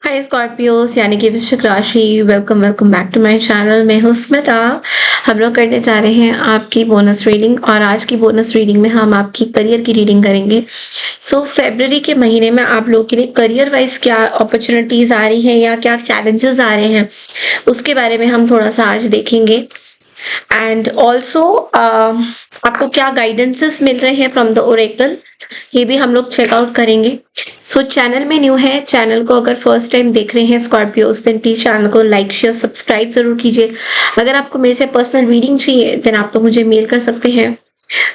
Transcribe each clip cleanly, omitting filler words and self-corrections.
हाय Scorpios यानी कि वृश्चिक राशि। Welcome welcome back to my channel. मैं हूँ स्मिता। हम लोग करने जा रहे हैं आपकी बोनस रीडिंग और आज की बोनस रीडिंग में हम आपकी करियर की रीडिंग करेंगे। फरवरी के महीने में आप लोगों के लिए करियर वाइज क्या अपॉर्चुनिटीज आ रही हैं या क्या चैलेंजेस आ रहे हैं उसके बारे में हम थोड़ा सा आज देखेंगे। एंड ऑल्सो आपको क्या गाइडेंसेस मिल रहे हैं फ्रॉम द ओरेकल, ये भी हम लोग चेकआउट करेंगे। चैनल में न्यू है, चैनल को अगर फर्स्ट टाइम देख रहे हैं स्कॉर्पियोस, देन प्लीज चैनल को लाइक शेयर सब्सक्राइब जरूर कीजिए। अगर आपको मेरे से पर्सनल रीडिंग चाहिए देन आप तो मुझे मेल कर सकते हैं।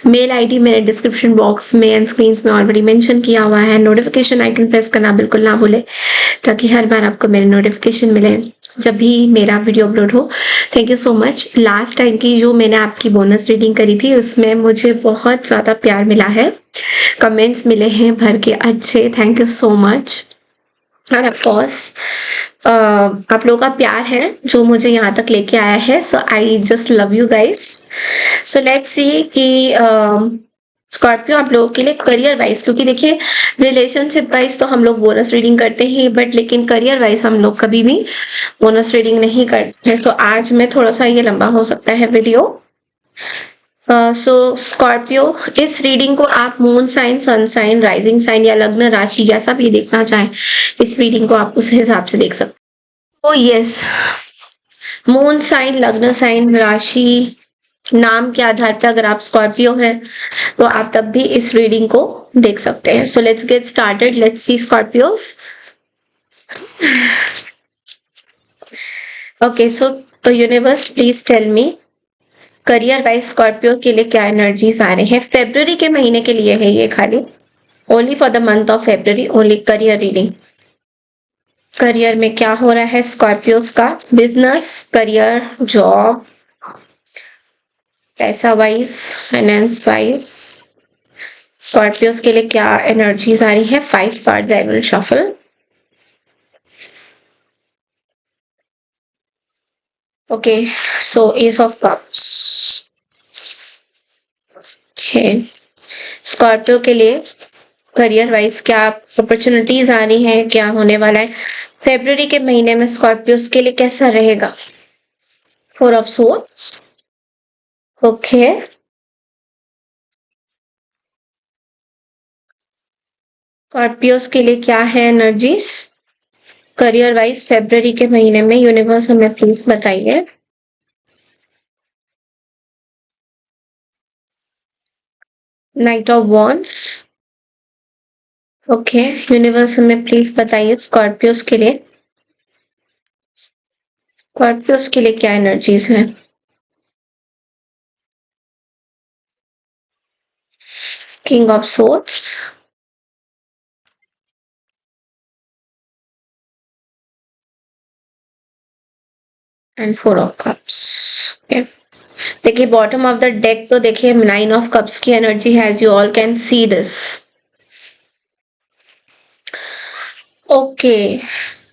मेल आईडी मेरे डिस्क्रिप्शन बॉक्स में एंड स्क्रीन में ऑलरेडी मेंशन किया हुआ है। नोटिफिकेशन आइकन प्रेस करना बिल्कुल ना भूले ताकि हर बार आपको मेरे नोटिफिकेशन मिले जब भी मेरा वीडियो अपलोड हो। Thank you so much. Last time की जो मैंने आपकी बोनस रीडिंग करी थी उसमें मुझे बहुत ज़्यादा प्यार मिला है, कमेंट्स मिले हैं भर के अच्छे। Thank you so much. End of course आप लोगों का प्यार है जो मुझे यहाँ तक लेके आया है। So I just love you guys. So let's see कि स्कॉर्पियो आप लोगों के लिए करियर वाइज, क्योंकि देखिए रिलेशनशिप वाइज तो हम लोग बोनस रीडिंग करते हैं बट लेकिन करियर वाइज हम लोग कभी भी बोनस रीडिंग नहीं करते हैं। सो आज में थोड़ा सा ये लंबा हो सकता है वीडियो। स्कॉर्पियो, इस रीडिंग को आप moon sign, sun sign, rising sign या लग्न राशि जैसा भी देखना चाहें इस रीडिंग को आप उस हिसाब से देख सकते हैं। तो यस, मून साइन, लग्न साइन, राशि, नाम के आधार पर अगर आप स्कॉर्पियो हैं तो आप तब भी इस रीडिंग को देख सकते हैं। So let's get started. Let's see Scorpios. Okay, so universe please tell me career wise Scorpio के लिए क्या एनर्जीज आ रहे हैं। फेब्रुवरी के महीने के लिए है ये, खाली only for the month of February, only career reading. Career में क्या हो रहा है स्कॉर्पियोस का, बिजनेस, करियर, जॉब, पैसा वाइज, फाइनेंस वाइज स्कॉर्पियोस के लिए क्या एनर्जीज आ रही है। 5 card I will shuffle. Okay, so S of cups. Scorpio के लिए करियर वाइज क्या अपॉर्चुनिटीज आ रही हैं, क्या होने वाला है फेब्रुवरी के महीने में स्कॉर्पियोस के लिए, कैसा रहेगा। 4 ऑफ सोर्ड्स। ओके, स्कॉर्पियोस के लिए क्या है एनर्जीज करियर वाइज फेब्रुवरी के महीने में, यूनिवर्स हमें प्लीज बताइए। Knight of wands. Okay, universe हमें प्लीज बताइए स्कॉर्पियोस के लिए, स्कॉर्पियोस के लिए क्या एनर्जीज है। King of swords and 4 of cups. देखिए बॉटम ऑफ द डेक तो देखिए 9 ऑफ कप्स की एनर्जी है, as you all can see this. Okay,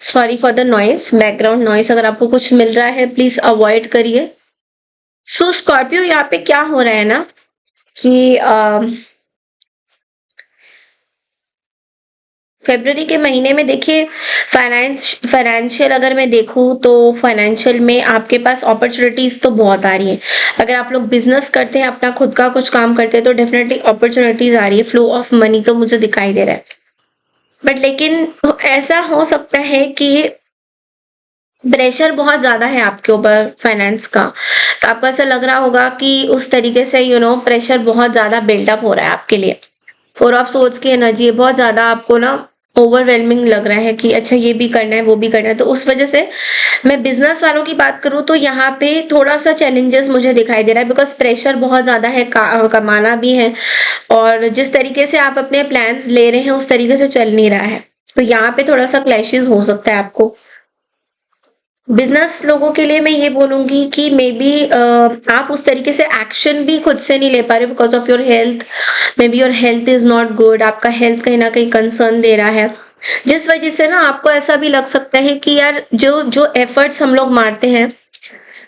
sorry for the noise, background noise अगर आपको कुछ मिल रहा है प्लीज अवॉइड करिए। सो स्कॉर्पियो यहाँ पे क्या हो रहा है ना कि फरवरी के महीने में देखिए फाइनेंशियल अगर मैं देखूं तो फाइनेंशियल में आपके पास अपॉर्चुनिटीज तो बहुत आ रही है। अगर आप लोग बिजनेस करते हैं, अपना खुद का कुछ काम करते हैं तो डेफिनेटली अपॉर्चुनिटीज आ रही है, फ्लो ऑफ मनी तो मुझे दिखाई दे रहा है। बट लेकिन ऐसा हो सकता है कि प्रेशर बहुत ज्यादा है आपके ऊपर फाइनेंस का, तो आपको ऐसा लग रहा होगा कि उस तरीके से प्रेशर बहुत ज्यादा बिल्डअप हो रहा है आपके लिए। 4 ऑफ सोर्ड्स की एनर्जी है, बहुत ज्यादा आपको ना ओवरवेलमिंग लग रहा है कि अच्छा ये भी करना है वो भी करना है। तो उस वजह से मैं बिजनेस वालों की बात करूं तो यहाँ पे थोड़ा सा चैलेंजेस मुझे दिखाई दे रहा है, बिकॉज प्रेशर बहुत ज्यादा है, कमाना भी है और जिस तरीके से आप अपने प्लान्स ले रहे हैं उस तरीके से चल नहीं रहा है। तो यहाँ पे थोड़ा सा क्लैशेस हो सकता है आपको। बिजनेस लोगों के लिए मैं ये बोलूंगी कि मे बी आप उस तरीके से एक्शन भी खुद से नहीं ले पा रहे because of your health. May be your health is not good, आपका हेल्थ कहीं ना कहीं कंसर्न दे रहा है, जिस वजह से ना आपको ऐसा भी लग सकता है कि यार जो जो एफर्ट्स हम लोग मारते हैं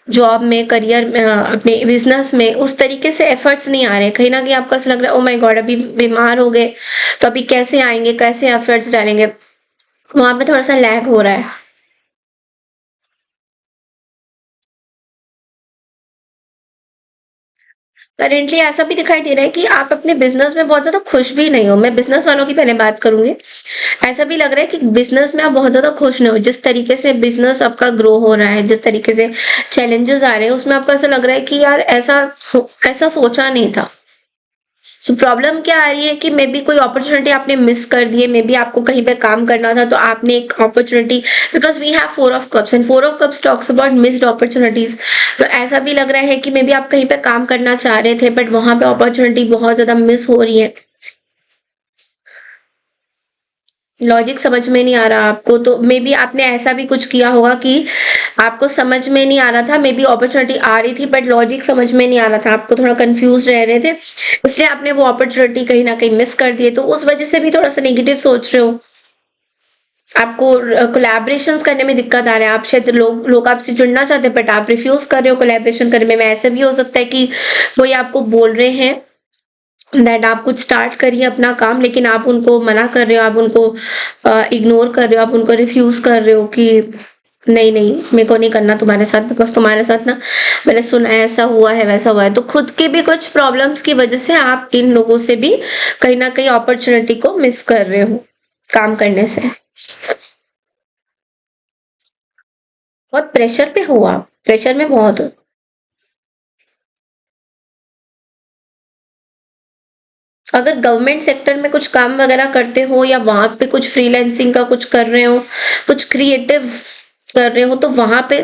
जॉब में, करियर में, अपने बिजनेस में, उस तरीके से एफर्ट्स नहीं आ रहे। कहीं ना कहीं आपको ऐसा लग रहा है ओ माय गॉड अभी बीमार हो गए तो अभी कैसे आएंगे, कैसे एफर्ट्स डालेंगे। वहाँ पे थोड़ा-सा लैग हो रहा है। करेंटली ऐसा भी दिखाई दे रहा है कि आप अपने बिज़नेस में बहुत ज़्यादा खुश भी नहीं हो। मैं बिज़नेस वालों की पहले बात करूँगी। ऐसा भी लग रहा है कि बिज़नेस में आप बहुत ज़्यादा खुश नहीं हो। जिस तरीके से बिज़नेस आपका ग्रो हो रहा है, जिस तरीके से चैलेंजेस आ रहे हैं, उसमें आपको ऐसा लग रहा है कि यार ऐसा सोचा नहीं था। सो प्रॉब्लम क्या आ रही है कि मे बी कोई अपॉर्चुनिटी आपने मिस कर दी है, मे बी आपको कहीं पे काम करना था तो आपने एक opportunity, because we have four of cups and four of cups talks about missed opportunities. तो ऐसा भी लग रहा है कि मे बी आप कहीं पे काम करना चाह रहे थे बट वहां पे अपॉर्चुनिटी बहुत ज्यादा मिस हो रही है। लॉजिक समझ में नहीं आ रहा आपको, तो मे बी आपने ऐसा भी कुछ किया होगा कि आपको समझ में नहीं आ रहा था, मे बी अपॉर्चुनिटी आ रही थी बट लॉजिक समझ में नहीं आ रहा था, आपको थोड़ा कंफ्यूज रह रहे थे, इसलिए आपने वो अपॉर्चुनिटी कहीं ना कहीं मिस कर दिए, तो उस वजह से भी थोड़ा सा नेगेटिव सोच रहे हो। आपको कोलैबोरेशंस करने में दिक्कत आ रहा है, आप शायद लोग आपसे जुड़ना चाहते हैं बट आप रिफ्यूज कर रहे हो कोलैबोरेशन करने में। ऐसा भी हो सकता है कि कोई आपको बोल रहे हैं दैट आप कुछ स्टार्ट करिए अपना काम, लेकिन आप उनको मना कर रहे हो, आप उनको इग्नोर कर रहे हो, आप उनको रिफ्यूज कर रहे हो कि नहीं नहीं मेरे को नहीं करना तुम्हारे साथ, बिकॉज तुम्हारे साथ ना मैंने सुना है ऐसा हुआ है वैसा हुआ है। तो खुद के भी कुछ प्रॉब्लम्स की वजह से आप इन लोगों से भी कहीं ना कहीं अपॉर्चुनिटी को मिस कर रहे हो काम करने से। बहुत प्रेशर पे हो आप, प्रेशर में बहुत हो। अगर गवर्नमेंट सेक्टर में कुछ काम वगैरह करते हो या वहां पे कुछ फ्रीलांसिंग का कुछ कर रहे हो, कुछ क्रिएटिव कर रहे हो, तो वहां पे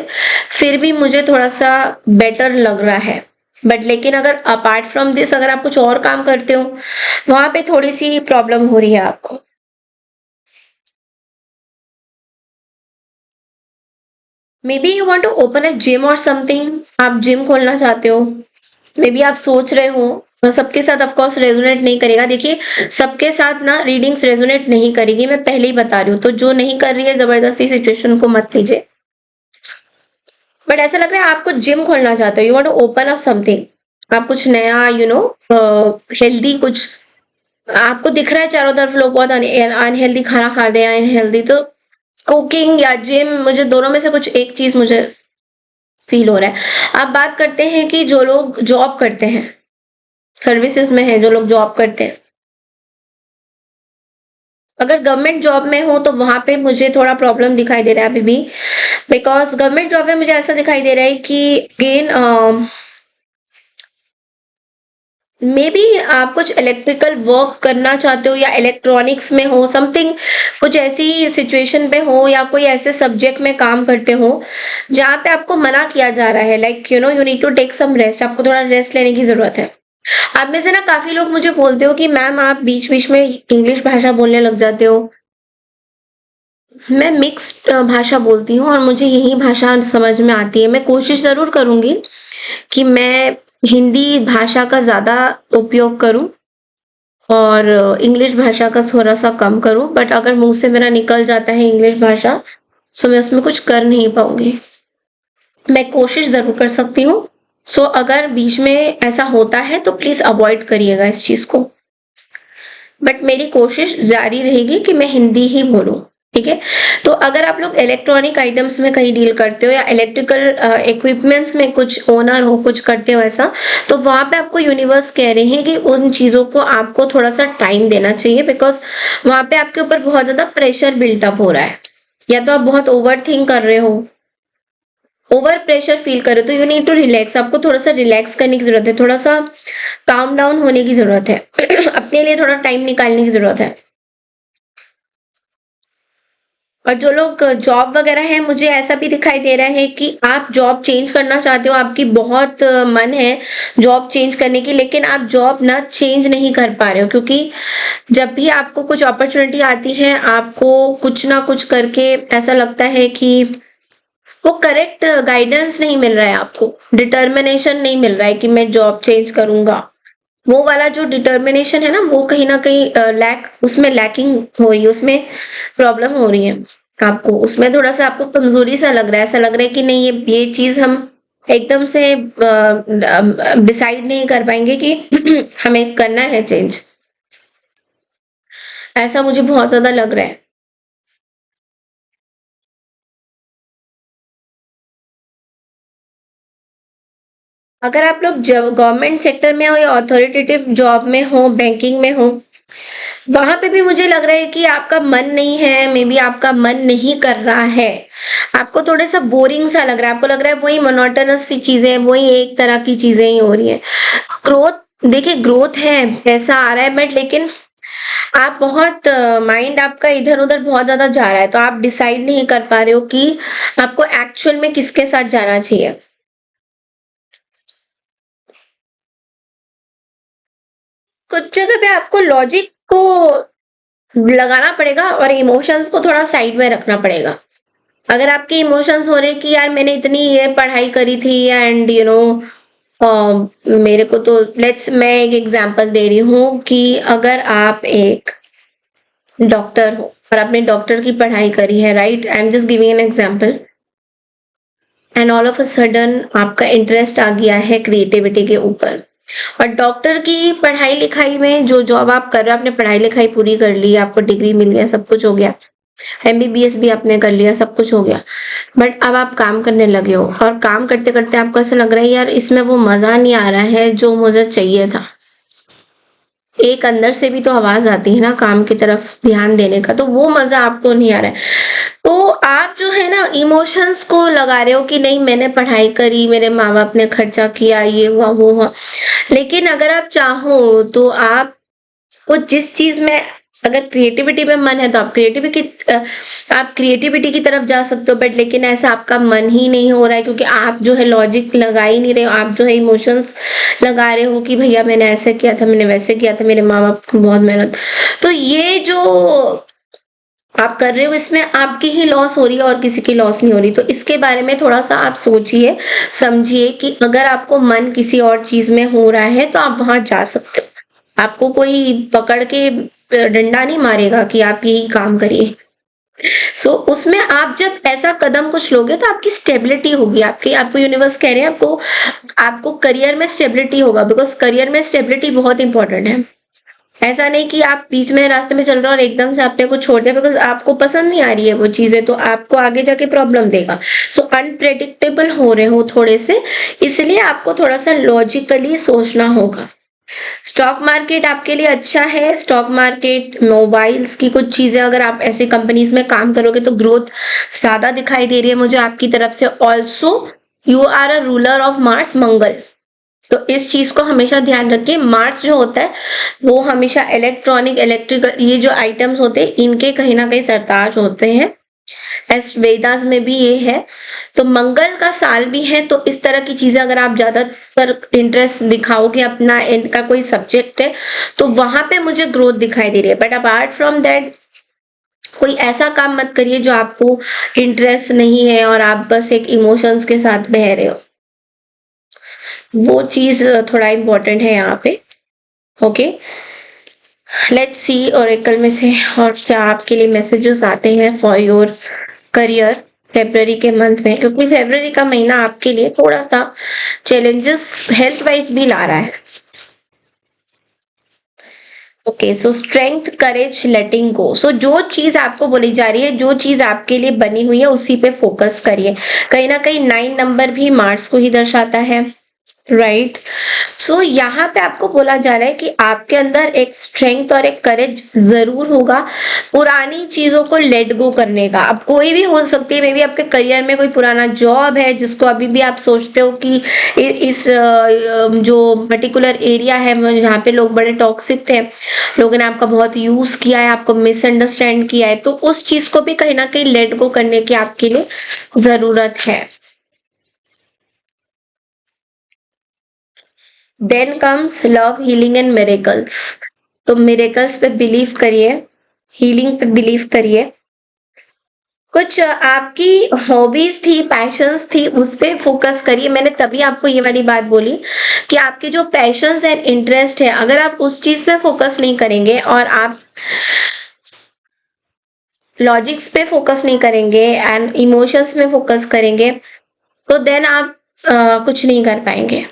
फिर भी मुझे थोड़ा सा बेटर लग रहा है। बट लेकिन अगर अपार्ट फ्रॉम दिस अगर आप कुछ और काम करते हो, वहां पे थोड़ी सी प्रॉब्लम हो रही है आपको। Maybe you want to open a gym or something, आप जिम खोलना चाहते हो, मे बी आप सोच रहे हो। तो सबके साथ ऑफ कोर्स रेजोनेट नहीं करेगा, देखिए सबके साथ ना रीडिंग्स रेजोनेट नहीं करेगी, मैं पहले ही बता रही हूँ, तो जो नहीं कर रही है जबरदस्ती सिचुएशन को मत लीजिए। बट ऐसा लग रहा है आपको जिम खोलना चाहते हो, you want to open up something, आप कुछ नया हेल्दी कुछ, आपको दिख रहा है चारों तरफ लोग बहुत अनहेल्दी खाना खाते हैं, अनहेल्दी, तो कुकिंग या जिम, मुझे दोनों में से कुछ एक चीज मुझे फील हो रहा है। अब बात करते हैं कि जो लोग जॉब करते हैं, सर्विसेज में है जो लोग जॉब करते हैं, अगर गवर्नमेंट जॉब में हो तो वहां पे मुझे थोड़ा प्रॉब्लम दिखाई दे रहा है अभी भी, बिकॉज गवर्नमेंट जॉब में मुझे ऐसा दिखाई दे रहा है कि अगेन मे बी आप कुछ इलेक्ट्रिकल वर्क करना चाहते हो या इलेक्ट्रॉनिक्स में हो समथिंग, कुछ ऐसी सिचुएशन पे हो या कोई ऐसे सब्जेक्ट में काम करते हो जहाँ पे आपको मना किया जा रहा है, like you need to take some rest, आपको थोड़ा रेस्ट लेने की जरूरत है। आप में से ना काफी लोग मुझे बोलते हो कि मैम आप बीच बीच में इंग्लिश भाषा बोलने लग जाते हो। मैं मिक्स्ड भाषा बोलती हूँ और मुझे यही भाषा समझ में आती है। मैं कोशिश ज़रूर करूँगी कि मैं हिंदी भाषा का ज़्यादा उपयोग करूँ और इंग्लिश भाषा का थोड़ा-सा कम करूँ, बट अगर मुँह से मेरा निकल जाता है इंग्लिश भाषा, तो मैं उसमें कुछ कर नहीं पाऊँगी। मैं कोशिश ज़रूर कर सकती हूँ। सो अगर बीच में ऐसा होता है तो प्लीज़ अवॉइड करिएगा इस चीज़ को। बट मेरी कोशिश जारी रहेगी कि मैं हिंदी ही बोलूँ, ठीक है? तो अगर आप लोग इलेक्ट्रॉनिक आइटम्स में कहीं डील करते हो या इलेक्ट्रिकल इक्विपमेंट्स में कुछ ओनर हो, कुछ करते हो ऐसा, तो वहाँ पे आपको यूनिवर्स कह रहे हैं कि उन चीज़ों को आपको थोड़ा-सा टाइम देना चाहिए, बिकॉज़ वहाँ पे आपके ऊपर बहुत ज़्यादा प्रेशर बिल्ट अप हो रहा है। या तो आप बहुत ओवरथिंक कर रहे हो, ओवर प्रेशर फील कर रहे हो, तो यू नीड टू रिलैक्स, आपको थोड़ा-सा रिलैक्स करने की ज़रूरत है, थोड़ा-सा काम डाउन होने की ज़रूरत है। अपने लिए थोड़ा टाइम निकालने की ज़रूरत है। और जो लोग जॉब वगैरह है, मुझे ऐसा भी दिखाई दे रहा है कि आप जॉब चेंज करना चाहते हो, आपकी बहुत मन है जॉब चेंज करने की, लेकिन आप जॉब ना चेंज नहीं कर पा रहे हो, क्योंकि जब भी आपको कुछ अपॉर्चुनिटी आती है, आपको कुछ ना कुछ करके ऐसा लगता है कि वो करेक्ट गाइडेंस नहीं मिल रहा है आपको, डिटर्मिनेशन नहीं मिल रहा है कि मैं जॉब चेंज करूँगा। वो वाला जो डिटर्मिनेशन है ना, वो कहीं न कहीं उसमें लैकिंग हो रही है, उसमें प्रॉब्लम हो रही है आपको, उसमें थोड़ा-सा आपको कमज़ोरी सा लग रहा है, ऐसा लग रहा है कि नहीं ये चीज़ हम एकदम से डिसाइड नहीं कर पाएँगे कि हमें करना है चेंज, ऐसा मुझे बहुत ज़्यादा लग रहा है। अगर आप लोग गवर्नमेंट सेक्टर में हो या अथॉरिटेटिव जॉब में हो, बैंकिंग में हो, वहां पे भी मुझे लग रहा है कि आपका मन नहीं है, मे बी आपका मन नहीं कर रहा है, आपको थोड़ा सा बोरिंग सा लग रहा है, आपको लग रहा है वही मोनोटोनस सी चीजें, वही एक तरह की चीजें ही हो रही है। ग्रोथ, देखिए ग्रोथ है, पैसा आ रहा है, बट लेकिन आप बहुत माइंड आपका इधर उधर बहुत ज्यादा जा रहा है, तो आप डिसाइड नहीं कर पा रहे हो कि आपको एक्चुअल में किसके साथ जाना चाहिए। कुछ जगह पे आपको लॉजिक को लगाना पड़ेगा और इमोशंस को थोड़ा साइड में रखना पड़ेगा। अगर आपके इमोशंस हो रहे कि यार मैंने इतनी ये पढ़ाई करी थी एंड मेरे को तो, लेट्स, मैं एक एग्जांपल दे रही हूँ कि अगर आप एक डॉक्टर हो और आपने डॉक्टर की पढ़ाई करी है, right, I am just giving an example, and all of a sudden आपका इंटरेस्ट आ गया है क्रिएटिविटी के ऊपर, और डॉक्टर की पढ़ाई लिखाई में जो जॉब आप कर रहे हो, आपने पढ़ाई लिखाई पूरी कर ली, आपको डिग्री मिल गया, सब कुछ हो गया, एमबीबीएस भी आपने कर लिया, सब कुछ हो गया, बट अब आप काम करने लगे हो और काम करते करते आपको ऐसा लग रहा है यार इसमें वो मजा नहीं आ रहा है जो मुझे चाहिए था। एक अंदर से भी तो आवाज आती है ना काम की तरफ ध्यान देने का, तो वो मजा आपको नहीं आ रहा है। तो आप जो है ना इमोशंस को लगा रहे हो कि नहीं मैंने पढ़ाई करी, मेरे माँ बाप ने खर्चा किया, ये हुआ वो हुआ, लेकिन अगर आप चाहो तो आप वो जिस चीज में, अगर क्रिएटिविटी में मन है तो आप क्रिएटिविटी की तरफ जा सकते हो, बट लेकिन ऐसा आपका मन ही नहीं हो रहा है क्योंकि आप जो है लॉजिक लगा ही नहीं रहे हो, आप जो है इमोशंस लगा रहे हो कि भैया मैंने ऐसे किया था, मैंने वैसे किया था, मेरे माँ बाप को बहुत मेहनत, तो ये जो आप कर रहे हो इसमें आपकी ही लॉस हो रही है और किसी की लॉस नहीं हो रही। तो इसके बारे में थोड़ा सा आप सोचिए, समझिए कि अगर आपको मन किसी और चीज में हो रहा है तो आप वहां जा सकते हो, आपको कोई पकड़ के डंडा नहीं मारेगा कि आप यही काम करिए। उसमें आप जब ऐसा कदम कुछ लोगे तो आपकी स्टेबिलिटी होगी, आपकी, आपको यूनिवर्स कह रहे हैं आपको, आपको करियर में स्टेबिलिटी होगा, बिकॉज करियर में स्टेबिलिटी बहुत इंपॉर्टेंट है। ऐसा नहीं कि आप बीच में रास्ते में चल रहे हो और एकदम से आपने कुछ छोड़ दिया बिकॉज आपको पसंद नहीं आ रही है वो चीजें, तो आपको आगे जाके प्रॉब्लम देगा। अनप्रेडिक्टेबल हो रहे हो थोड़े से, इसलिए आपको थोड़ा सा लॉजिकली सोचना होगा। स्टॉक मार्केट आपके लिए अच्छा है, स्टॉक मार्केट, मोबाइल्स की कुछ चीजें, अगर आप ऐसे कंपनीज में काम करोगे तो ग्रोथ ज्यादा दिखाई दे रही है मुझे आपकी तरफ से। Also you are a ruler of Mars, Mangal, तो इस चीज को हमेशा ध्यान रखिए। मार्स जो होता है वो हमेशा इलेक्ट्रॉनिक, इलेक्ट्रिकल, ये जो आइटम्स होते हैं इनके कहीं ना कहीं सरताज होते हैं, एस वेदास में भी ये है। तो मंगल का साल भी है, तो इस तरह की चीजें अगर आप ज्यादातर इंटरेस्ट दिखाओगे, अपना इनका कोई सब्जेक्ट है तो वहां पे मुझे ग्रोथ दिखाई दे रही है। बट अपार्ट फ्रॉम दैट कोई ऐसा काम मत करिए जो आपको इंटरेस्ट नहीं है और आप बस एक इमोशंस के साथ बह रहे हो, वो चीज थोड़ा इम्पोर्टेंट है यहाँ पे। ओके, लेट्स सी ओरेकल में से और क्या आपके लिए मैसेजेस आते हैं फॉर योर करियर फेब्रवरी के मंथ में, क्योंकि फेब्रवरी का महीना आपके लिए थोड़ा सा चैलेंजेस हेल्थ वाइज भी ला रहा है। ओके, सो स्ट्रेंथ, करेज, लेटिंग गो। सो जो चीज आपको बोली जा रही है, जो चीज आपके लिए बनी हुई है उसी पे फोकस करिए। कहीं ना कहीं 9 नंबर भी मार्स को ही दर्शाता है, राइट। सो यहाँ पे आपको बोला जा रहा है कि आपके अंदर एक स्ट्रेंथ और एक करेज जरूर होगा पुरानी चीजों को लेट गो करने का। अब कोई भी हो सकती है, मे बी आपके करियर में कोई पुराना जॉब है जिसको अभी भी आप सोचते हो कि इस जो पर्टिकुलर एरिया है जहाँ पे लोग बड़े टॉक्सिक थे, लोगों ने आपका बहुत यूज किया है, आपको मिसअंडरस्टैंड किया है, तो उस चीज को भी कहीं ना कहीं लेट गो करने की आपके लिए जरूरत है। Then comes love, healing and miracles. तो मिरेकल्स पे बिलीव करिए, हीलिंग पे बिलीव करिए। कुछ आपकी हॉबीज थी, पैशंस थी, उस पे फोकस करिए। मैंने तभी आपको ये वाली बात बोली कि आपके जो पैशंस एंड इंटरेस्ट है, अगर आप उस चीज पे फोकस नहीं करेंगे और आप लॉजिक्स पे फोकस नहीं करेंगे एंड इमोशंस में फोकस करेंगे, तो देन आप कुछ नहीं कर पाएंगे।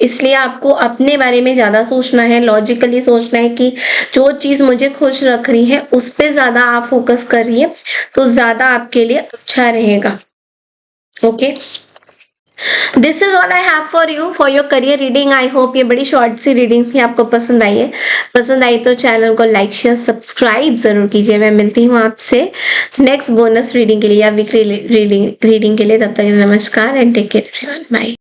इसलिए आपको अपने बारे में ज्यादा सोचना है, लॉजिकली सोचना है कि जो चीज मुझे खुश रख रही है उस पे ज्यादा आप फोकस करिए, तो ज्यादा आपके लिए अच्छा रहेगा। Okay, this is all I have for you for your career reading. I hope ये बड़ी शॉर्ट सी रीडिंग थी, आपको पसंद आई है। पसंद आई तो चैनल को लाइक शेयर सब्सक्राइब जरूर कीजिए। मैं मिलती हूँ आपसे नेक्स्ट बोनस रीडिंग के लिए या वीकली रीडिंग के लिए। तब तक नमस्कार and take care everyone, bye.